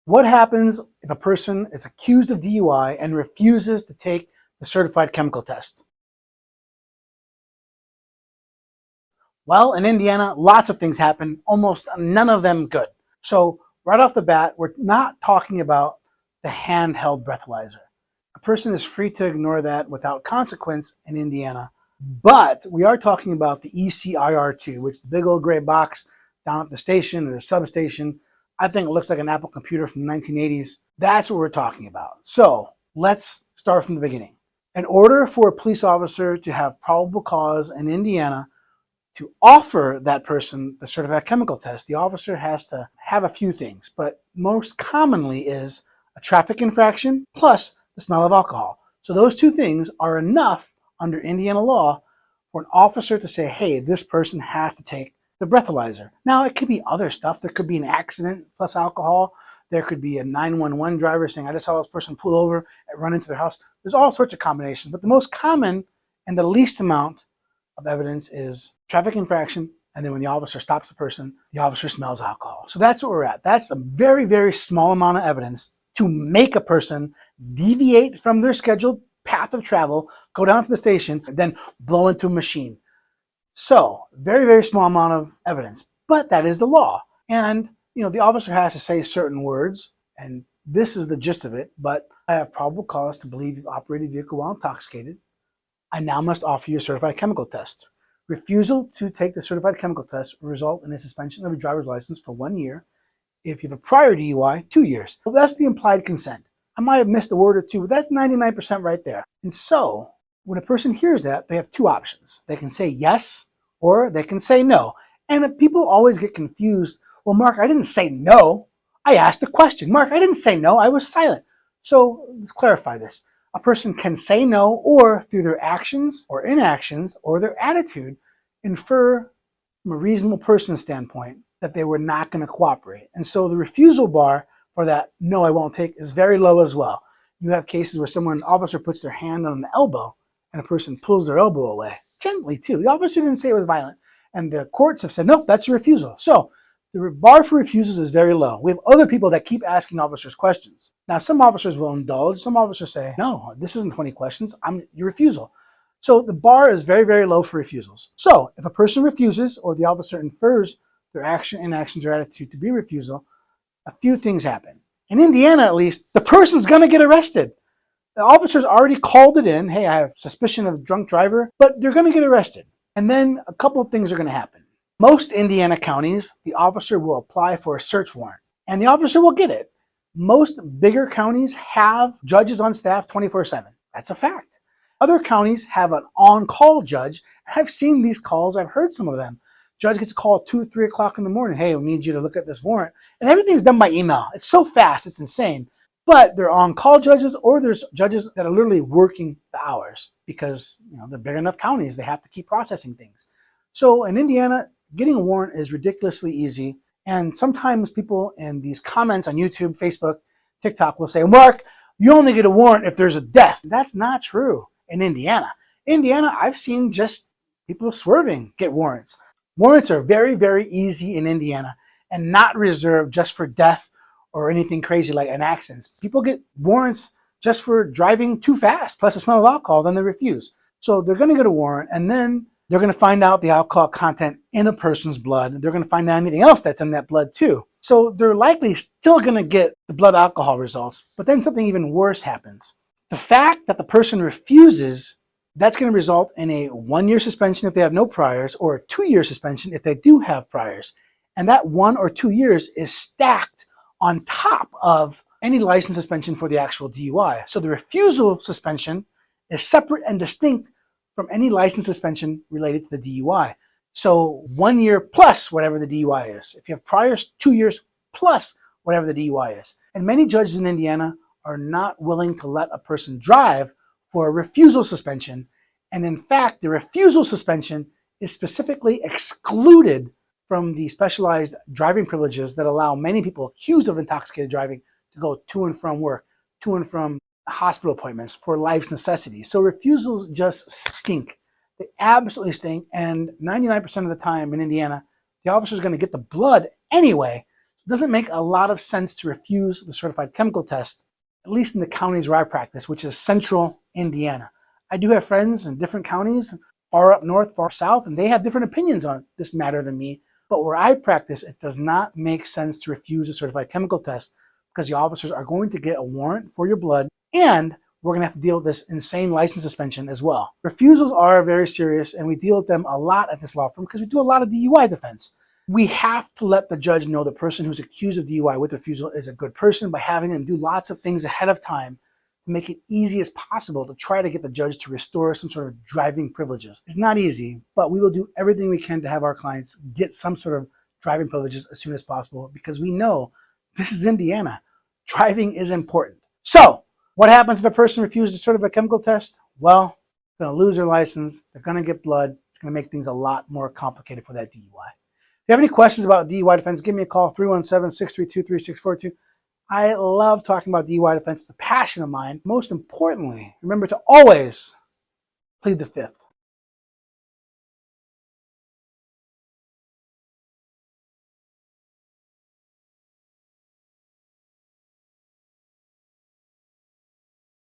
What happens if a person is accused of DUI and refuses to take the certified chemical test? Well, in Indiana, lots of things happen, almost none of them good. So right off the bat, we're not talking about the handheld breathalyzer. A person is free to ignore that without consequence in Indiana. But we are talking about the ECIR2, which is the big old gray box down at the station or the substation. I think it looks like an Apple computer from the 1980s. That's what we're talking about. So let's start from the beginning. In order for a police officer to have probable cause in Indiana to offer that person the certified chemical test, the officer has to have a few things, but most commonly is a traffic infraction plus the smell of alcohol. So those two things are enough under Indiana law for an officer to say, hey, this person has to take the breathalyzer. Now, it could be other stuff. There could be an accident plus alcohol. There could be a 911 driver saying, I just saw this person pull over and run into their house. There's all sorts of combinations, but the most common and the least amount of evidence is traffic infraction, and then when the officer stops the person, the officer smells alcohol. So that's what we're at. That's a very, very small amount of evidence to make a person deviate from their scheduled path of travel, go down to the station, and then blow into a machine. So very, very small amount of evidence, but that is the law. And the officer has to say certain words, and this is the gist of it, but I have probable cause to believe you've operated a vehicle while intoxicated. I now must offer you a certified chemical test. Refusal to take the certified chemical test will result in a suspension of your driver's license for 1 year. If you have a prior DUI, 2 years. Well, that's the implied consent. I might have missed a word or two, but that's 99% right there. And so when a person hears that, they have two options. They can say yes, or they can say no. And people always get confused. Well, Mark, I didn't say no. I asked a question. Mark, I didn't say no. I was silent. So let's clarify this. A person can say no, or through their actions or inactions or their attitude, infer from a reasonable person's standpoint that they were not going to cooperate. And so the refusal bar for that no, I won't take is very low as well. You have cases where an officer puts their hand on the elbow and a person pulls their elbow away, gently too. The officer didn't say it was violent. And the courts have said, nope, that's a refusal. So the bar for refusals is very low. We have other people that keep asking officers questions. Now, some officers will indulge. Some officers say, no, this isn't 20 questions. Your refusal. So the bar is very, very low for refusals. So if a person refuses or the officer infers their action, inactions, or attitude to be refusal, a few things happen. In Indiana, at least, the person's going to get arrested. The officer's already called it in. Hey, I have suspicion of drunk driver, but they're going to get arrested. And then a couple of things are going to happen. Most Indiana counties, the officer will apply for a search warrant, and the officer will get it. Most bigger counties have judges on staff 24/7. That's a fact. Other counties have an on-call judge. I've seen these calls. I've heard some of them. Judge gets called 2, 3 o'clock in the morning. Hey, we need you to look at this warrant. And everything's done by email. It's so fast. It's insane. But they're on-call judges, or there's judges that are literally working the hours because they're big enough counties. They have to keep processing things. So in Indiana, getting a warrant is ridiculously easy. And sometimes people in these comments on YouTube, Facebook, TikTok will say, Mark, you only get a warrant if there's a death. That's not true in Indiana. Indiana, I've seen just people swerving get warrants. Warrants are very, very easy in Indiana and not reserved just for death or anything crazy like an accident. People get warrants just for driving too fast, plus the smell of alcohol, then they refuse. So they're going to get a warrant, and then they're going to find out the alcohol content in a person's blood. And they're going to find out anything else that's in that blood too. So they're likely still going to get the blood alcohol results, but then something even worse happens. The fact that the person refuses, that's going to result in a 1-year suspension if they have no priors, or a 2-year suspension if they do have priors. And that 1 or 2 years is stacked on top of any license suspension for the actual DUI. So the refusal suspension is separate and distinct from any license suspension related to the DUI. So 1 year plus whatever the DUI is. If you have priors, 2 years plus whatever the DUI is. And many judges in Indiana are not willing to let a person drive for a refusal suspension. And in fact, the refusal suspension is specifically excluded from the specialized driving privileges that allow many people accused of intoxicated driving to go to and from work, to and from hospital appointments for life's necessities. So refusals just stink. They absolutely stink. And 99% of the time in Indiana, the officer is going to get the blood anyway. It doesn't make a lot of sense to refuse the certified chemical test, at least in the counties where I practice, which is central Indiana. I do have friends in different counties, far up north, far south, and they have different opinions on this matter than me. But where I practice, it does not make sense to refuse a certified chemical test because the officers are going to get a warrant for your blood, and we're going to have to deal with this insane license suspension as well. Refusals are very serious, and we deal with them a lot at this law firm because we do a lot of DUI defense. We have to let the judge know the person who's accused of DUI with refusal is a good person by having them do lots of things ahead of time to make it easy as possible to try to get the judge to restore some sort of driving privileges. It's not easy, but we will do everything we can to have our clients get some sort of driving privileges as soon as possible because we know this is Indiana. Driving is important. So, what happens if a person refuses sort of a chemical test? Well, they're going to lose their license. They're going to get blood. It's going to make things a lot more complicated for that DUI. If you have any questions about DUI defense, give me a call, 317-632-3642. I love talking about DUI defense. It's a passion of mine. Most importantly, remember to always plead the fifth.